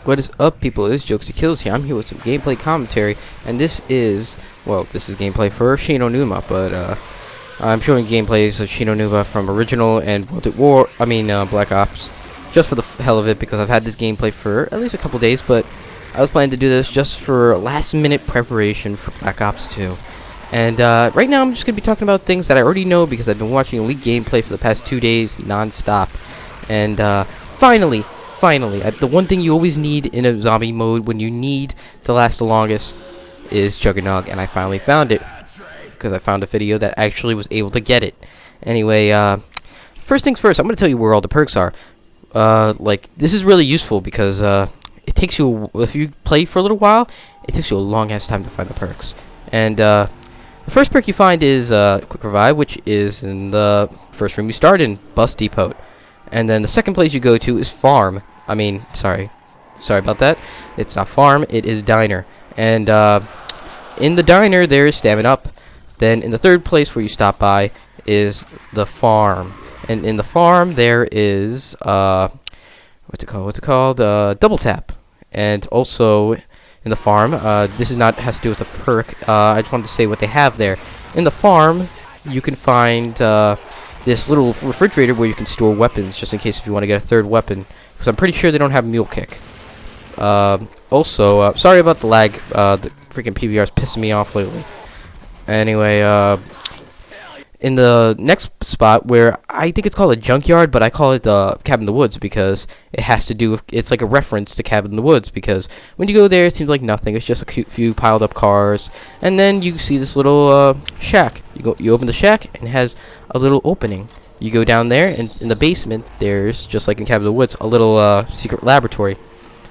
What is up, people? It's Jokes to Kills here. I'm here with some gameplay commentary, and this is gameplay for Shino Numa, but I'm showing gameplays of Shino Numa from original and Black Ops, just for the hell of it, because I've had this gameplay for at least a couple days, but I was planning to do this just for last-minute preparation for Black Ops 2. And right now I'm just going to be talking about things that I already know because I've been watching Elite gameplay for the past 2 days non-stop. And finally, the one thing you always need in a zombie mode when you need to last the longest is Juggernog, and I finally found it because I found a video that actually was able to get it. Anyway, first things first, I'm going to tell you where all the perks are. This is really useful because it takes you, if you play for a little while, it takes you a long ass time to find the perks. And the first perk you find is Quick Revive, which is in the first room you start in, Bus Depot. And then the second place you go to is Farm. Sorry about that. It's not Farm, it is Diner. And in the Diner there is Stamina Up. Then in the third place where you stop by is the Farm. And in the Farm there is what's it called? Double Tap. And also in the Farm, this has to do with the perk. I just wanted to say what they have there. In the Farm you can find this little refrigerator where you can store weapons, just in case if you want to get a third weapon, because I'm pretty sure they don't have Mule Kick. Also, sorry about the lag. The freaking PVR is pissing me off lately. Anyway, in the next spot, where I think it's called a junkyard, but I call it the Cabin in the Woods because it has to do with, it's like a reference to Cabin in the Woods, because when you go there it seems like nothing, it's just a few piled up cars, and then you see this little shack. You open the shack and it has a little opening. You go down there, and in the basement there's, just like in Cabin in the Woods, a little secret laboratory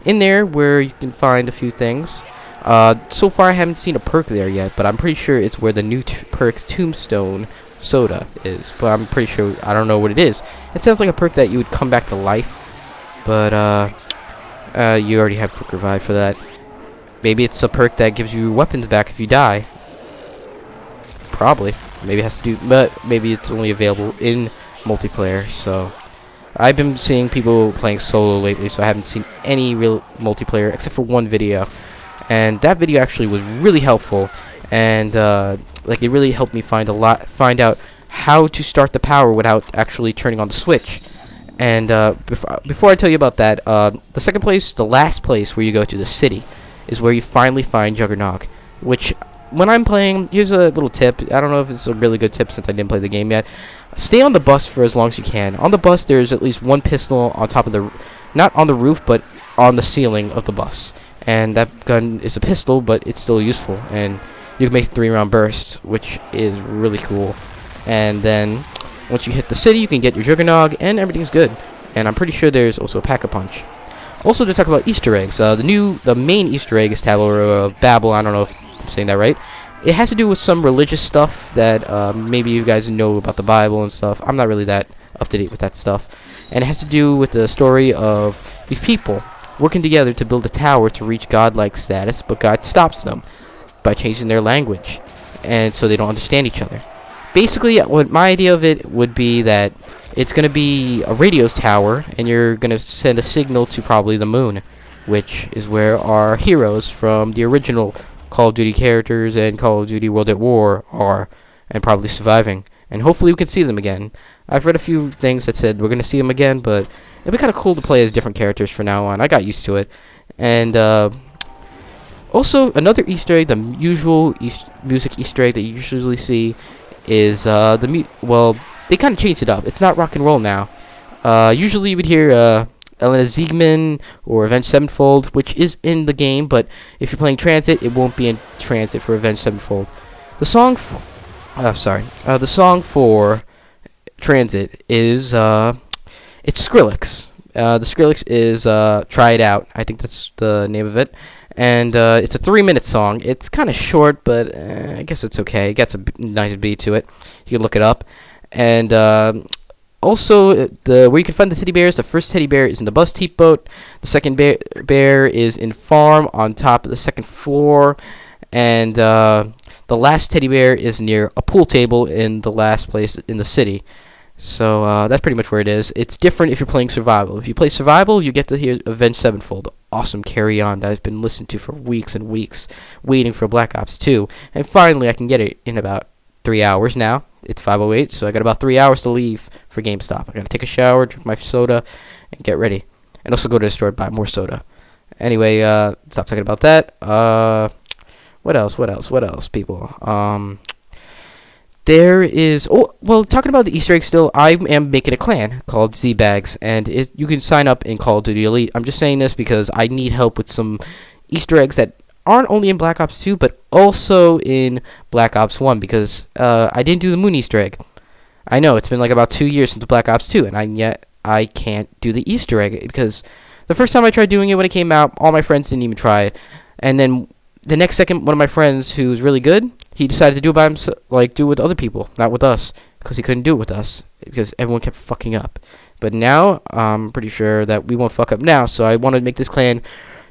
in there where you can find a few things. So far I haven't seen a perk there yet, but I'm pretty sure it's where the new perk Tombstone Soda is, but I'm pretty sure, I don't know what it is. It sounds like a perk that you would come back to life, but you already have Quick Revive for that. Maybe it's a perk that gives you weapons back if you die. Probably. Maybe it has to do, but maybe it's only available in multiplayer. So I've been seeing people playing solo lately, so I haven't seen any real multiplayer except for one video, and that video actually was really helpful. And it really helped me find out how to start the power without actually turning on the switch. And before I tell you about that, the second place, the last place where you go to, the city, is where you finally find Juggernog. Which, when I'm playing, here's a little tip. I don't know if it's a really good tip since I didn't play the game yet. Stay on the bus for as long as you can. On the bus, there's at least one pistol on top of the, not on the roof, but on the ceiling of the bus. And that gun is a pistol, but it's still useful. And you can make 3-round bursts, which is really cool. And then once you hit the city, you can get your Juggernog, and everything's good. And I'm pretty sure there's also a Pack-a-Punch. Also, to talk about Easter eggs, the main Easter egg is Tower of Babel. I don't know if I'm saying that right. It has to do with some religious stuff that maybe you guys know about the Bible and stuff. I'm not really that up to date with that stuff. And it has to do with the story of these people working together to build a tower to reach godlike status, but God stops them by changing their language, and so they don't understand each other. Basically, what my idea of it would be that it's going to be a radio tower, and you're going to send a signal to probably the moon, which is where our heroes from the original Call of Duty characters and Call of Duty World at War are, and probably surviving. And hopefully we can see them again. I've read a few things that said we're going to see them again, but it'd be kind of cool to play as different characters from now on. I got used to it. And also, another Easter egg, the usual music Easter egg that you usually see, is they kind of changed it up. It's not rock and roll now. Usually you would hear Elena Ziegman or Avenged Sevenfold, which is in the game, but if you're playing Tranzit, it won't be in Tranzit for Avenged Sevenfold. The song for Tranzit is it's Skrillex. The Skrillex is Try It Out. I think that's the name of it. And it's a 3-minute song. It's kind of short, but I guess it's okay. It gets a nice beat to it. You can look it up. And also, where you can find the teddy bears, the first teddy bear is in the bus depot. The second bear is in Farm on top of the second floor. And the last teddy bear is near a pool table in the last place in the city. So that's pretty much where it is. It's different if you're playing survival. If you play survival, you get to hear Avenged Sevenfold. awesome carry-on that I've been listening to for weeks and weeks, waiting for Black Ops 2, and finally I can get it in about 3 hours now. It's 5:08, so I got about 3 hours to leave for GameStop. I gotta take a shower, drink my soda, and get ready, and also go to the store to buy more soda. Anyway, stop talking about that. What else, people? There is, talking about the Easter egg still, I am making a clan called Z-Bags, and you can sign up in Call of Duty Elite. I'm just saying this because I need help with some Easter eggs that aren't only in Black Ops 2, but also in Black Ops 1, because I didn't do the Moon Easter egg. I know, it's been like about 2 years since Black Ops 2, and yet I can't do the Easter egg, because the first time I tried doing it when it came out, all my friends didn't even try it, and then the next second, one of my friends who's really good, he decided to do it by himself, like do it with other people, not with us, because he couldn't do it with us, because everyone kept fucking up. But now, I'm pretty sure that we won't fuck up now, so I want to make this clan.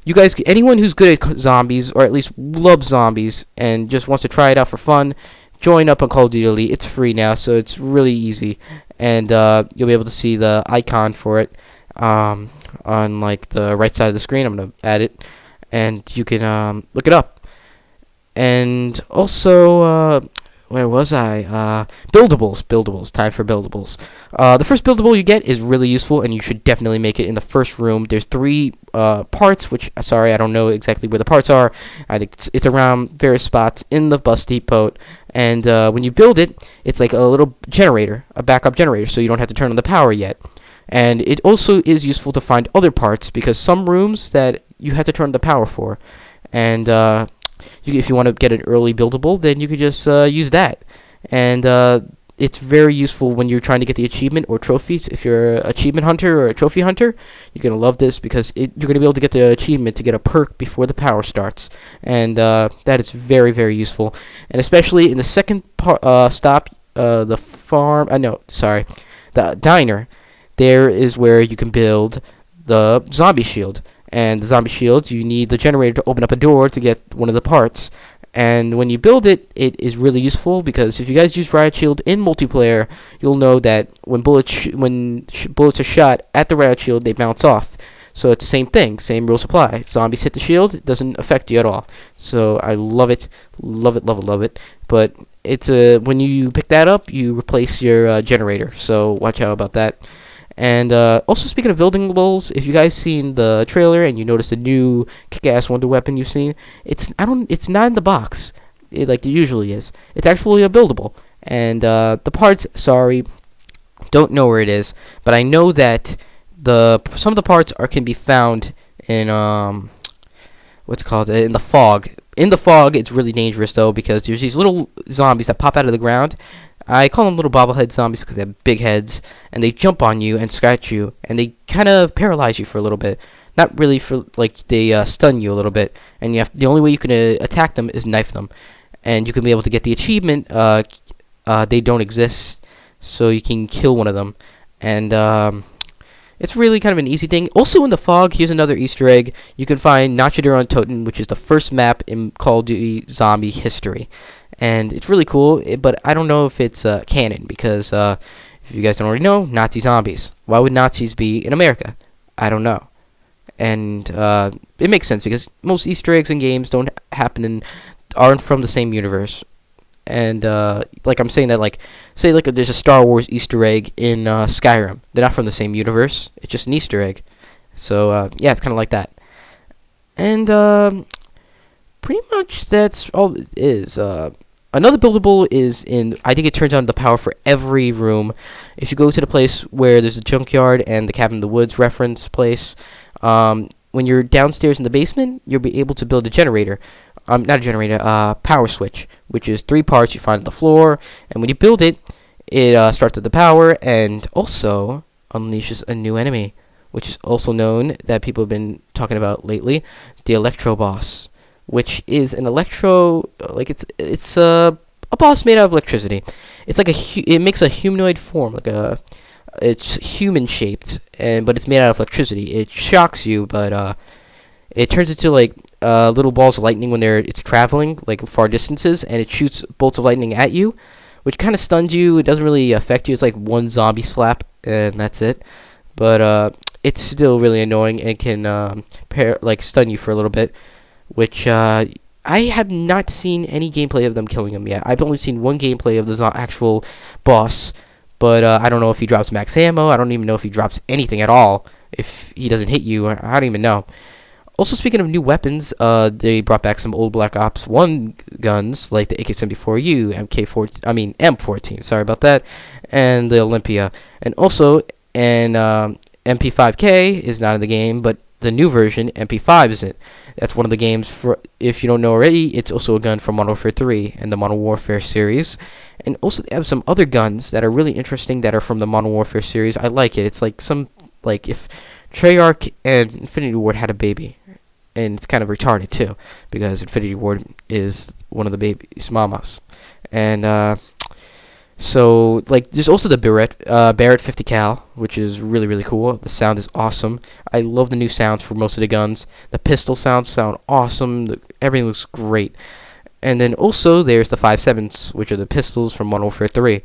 You guys, anyone who's good at zombies, or at least loves zombies, and just wants to try it out for fun, join up on Call of Duty Elite. It's free now, so it's really easy, and you'll be able to see the icon for it on like the right side of the screen. I'm gonna add it, and you can look it up. And also, where was I? Buildables. Time for buildables. The first buildable you get is really useful, and you should definitely make it in the first room. There's 3 parts, which, sorry, I don't know exactly where the parts are. I think it's around various spots in the bus depot. And when you build it, it's like a little generator, a backup generator, so you don't have to turn on the power yet. And it also is useful to find other parts, because some rooms that you have to turn on the power for. And if you want to get an early buildable, then you could just use that. And it's very useful when you're trying to get the achievement or trophies. If you're an achievement hunter or a trophy hunter, you're going to love this, because you're going to be able to get the achievement to get a perk before the power starts. And that is very, very useful. And especially in the second stop, the farm, the diner, there is where you can build the zombie shield. And the zombie shields, you need the generator to open up a door to get one of the parts. And when you build it, it is really useful, because if you guys use Riot Shield in multiplayer, you'll know that when bullets are shot at the Riot Shield, they bounce off. So it's the same thing, same rules apply. Zombies hit the shield, it doesn't affect you at all. So I love it. But it's when you pick that up, you replace your generator. So watch out about that. And also, speaking of buildables, if you guys seen the trailer and you notice the new kick-ass wonder weapon you've seen, it's not in the box, like it usually is. It's actually a buildable, and the parts, sorry, don't know where it is, but I know that some of the parts can be found in in the fog. In the fog, it's really dangerous though, because there's these little zombies that pop out of the ground. I call them little bobblehead zombies because they have big heads, and they jump on you and scratch you, and they kind of paralyze you for a little bit. Not really, they stun you a little bit, and the only way you can attack them is knife them, and you can be able to get the achievement. They don't exist, so you can kill one of them, and it's really kind of an easy thing. Also in the fog, here's another Easter egg. You can find Nachaduron Toten, which is the first map in Call of Duty Zombie history. And it's really cool, but I don't know if it's canon, because if you guys don't already know, Nazi zombies. Why would Nazis be in America? I don't know. And it makes sense, because most Easter eggs in games aren't from the same universe. And like I'm saying that, say there's a Star Wars Easter egg in Skyrim. They're not from the same universe. It's just an Easter egg. So yeah, it's kind of like that. And pretty much that's all it is. Another buildable is I think it turns on the power for every room. If you go to the place where there's a junkyard and the Cabin in the Woods reference place, when you're downstairs in the basement, you'll be able to build a generator. Not a generator, power switch, which is 3 parts you find on the floor, and when you build it, it starts at the power and also unleashes a new enemy, which is also known, that people have been talking about lately, the Electro boss, which is an electro, it's a boss made out of electricity. It's like it makes a humanoid form, it's human shaped, but it's made out of electricity. It shocks you, but it turns into little balls of lightning when it's traveling far distances, and it shoots bolts of lightning at you, which kind of stuns you. It doesn't really affect you. It's like one zombie slap, and that's it. But it's still really annoying, and can stun you for a little bit, which I have not seen any gameplay of them killing him yet. I've only seen one gameplay of the actual boss, but I don't know if he drops max ammo. I don't even know if he drops anything at all. If he doesn't hit you, I don't even know. Also, speaking of new weapons, they brought back some old Black Ops 1 guns, like the AK-74U, M14, sorry about that, and the Olympia. And also, MP5K is not in the game, but the new version, MP5, isn't. That's one of the games, for if you don't know already, it's also a gun from Modern Warfare 3 and the Modern Warfare series. And also, they have some other guns that are really interesting that are from the Modern Warfare series. I like it. It's like if Treyarch and Infinity Ward had a baby. And it's kind of retarded too, because Infinity Ward is one of the baby's mamas. And so like there's also the Barrett 50 cal, which is really really cool. The sound is awesome. I love the new sounds for most of the guns. The pistol sound awesome. Everything looks great. And then also there's the 5.7s, which are the pistols from Modern Warfare 3.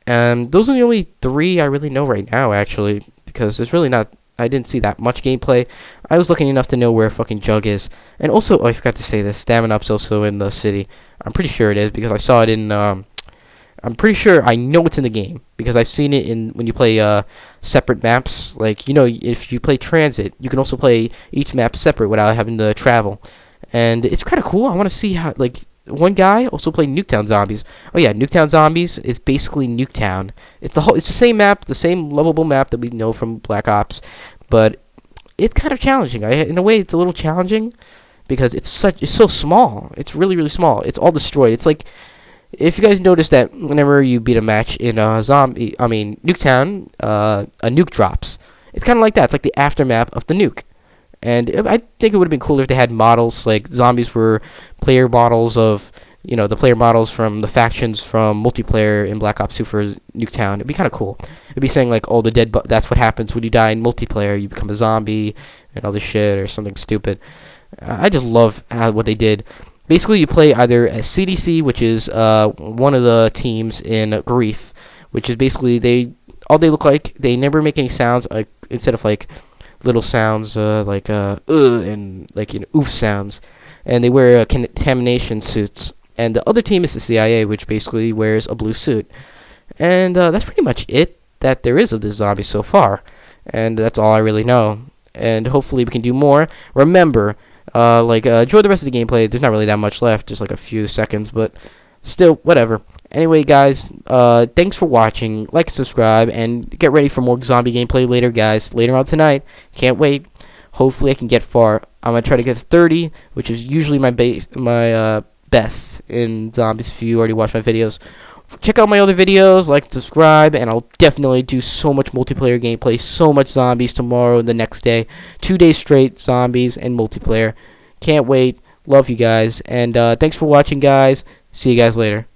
And those are the only 3 I really know right now, actually, because there's really not. I didn't see that much gameplay. I was lucky enough to know where fucking Jug is. And also, oh, I forgot to say this, Stamina Up's also in the city. I'm pretty sure it is, because I saw it in, I'm pretty sure I know it's in the game, because I've seen it in, when you play, separate maps. Like, you know, if you play Transit, you can also play each map separate without having to travel. And it's kind of cool. I want to see how, like, one guy also played Nuketown Zombies. Oh yeah, Nuketown Zombies is basically Nuketown. It's the same map, the same lovable map that we know from Black Ops, but it's kind of challenging. In a way, it's a little challenging because it's so small. It's really really small. It's all destroyed. It's like if you guys notice that whenever you beat a match in Nuketown, a nuke drops. It's kind of like that. It's like the aftermath of the nuke. And I think it would have been cooler if they had models, like zombies were player models of, you know, the player models from the factions from multiplayer in Black Ops 2 for Nuketown. It'd be kind of cool. It'd be saying, like, oh, that's what happens when you die in multiplayer. You become a zombie and all this shit or something stupid. I just love what they did. Basically, you play either as CDC, which is one of the teams in Grief, which is basically all they look like. They never make any sounds, instead of, like, little sounds and like, you know, oof sounds, and they wear contamination suits. And the other team is the CIA, which basically wears a blue suit. And that's pretty much it that there is of the zombies so far, and that's all I really know. And hopefully we can do more. Remember, enjoy the rest of the gameplay. There's not really that much left, just like a few seconds, but still, whatever. Anyway, guys, thanks for watching. Like and subscribe, and get ready for more zombie gameplay later, guys. Later on tonight. Can't wait. Hopefully I can get far. I'm going to try to get to 30, which is usually my best in zombies if you already watched my videos. Check out my other videos, like and subscribe, and I'll definitely do so much multiplayer gameplay, so much zombies tomorrow and the next day. 2 days straight, zombies and multiplayer. Can't wait. Love you guys, and thanks for watching, guys. See you guys later.